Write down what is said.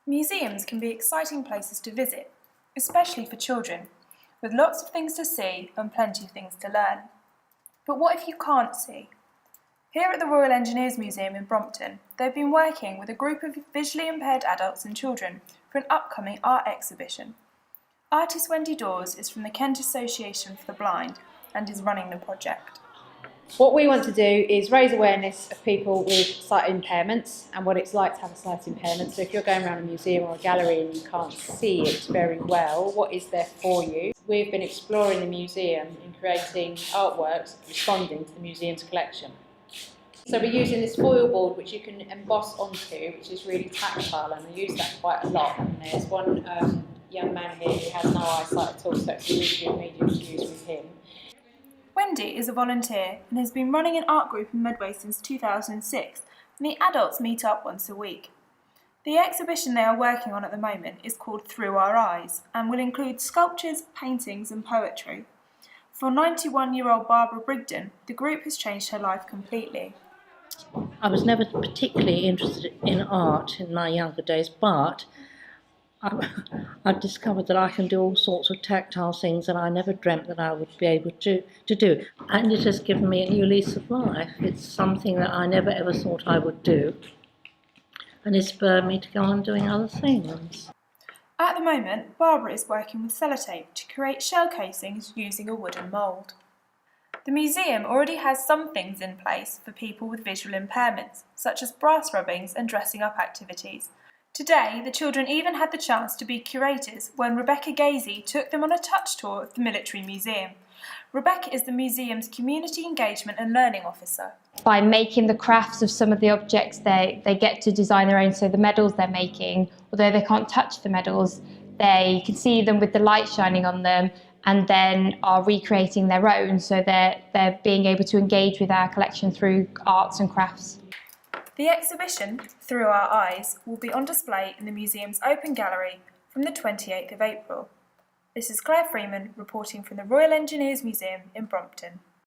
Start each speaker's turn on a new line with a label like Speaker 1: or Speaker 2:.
Speaker 1: Museums can be exciting places to visit, especially for children, with lots of things to see and plenty of things to learn. But what if you can't see? Here at the Royal Engineers Museum in Brompton, they've been working with a group of visually impaired adults and children for an upcoming art exhibition. Artist Wendy Dawes is from the Kent Association for the Blind and is running the project.
Speaker 2: What we want to do is raise awareness of people with sight impairments and what it's like to have a sight impairment. So if you're going around a museum or a gallery and you can't see it very well, what is there for you? We've been exploring the museum in creating artworks responding to the museum's collection. So we're using this foil board which you can emboss onto, which is really tactile, and we use that quite a lot. And there's one young man here who has no eyesight at all, so it's a really good medium to use with him.
Speaker 1: Wendy is a volunteer and has been running an art group in Medway since 2006, and the adults meet up once a week. The exhibition they are working on at the moment is called Through Our Eyes and will include sculptures, paintings and poetry. For 91-year-old Barbara Brigden, the group has changed her life completely.
Speaker 3: I was never particularly interested in art in my younger days, but I've discovered that I can do all sorts of tactile things that I never dreamt that I would be able to do. And it has given me a new lease of life. It's something that I never ever thought I would do. And it spurred me to go on doing other things.
Speaker 1: At the moment, Barbara is working with sellotape to create shell casings using a wooden mould. The museum already has some things in place for people with visual impairments, such as brass rubbings and dressing up activities. Today, the children even had the chance to be curators when Rebecca Gazy took them on a touch tour of the Military Museum. Rebecca is the museum's Community Engagement and Learning Officer.
Speaker 4: By making the crafts of some of the objects, they get to design their own. So the medals they're making, although they can't touch the medals, they can see them with the light shining on them and then are recreating their own. So they're being able to engage with our collection through arts and crafts.
Speaker 1: The exhibition, Through Our Eyes, will be on display in the museum's open gallery from the 28th of April. This is Claire Freeman reporting from the Royal Engineers Museum in Brompton.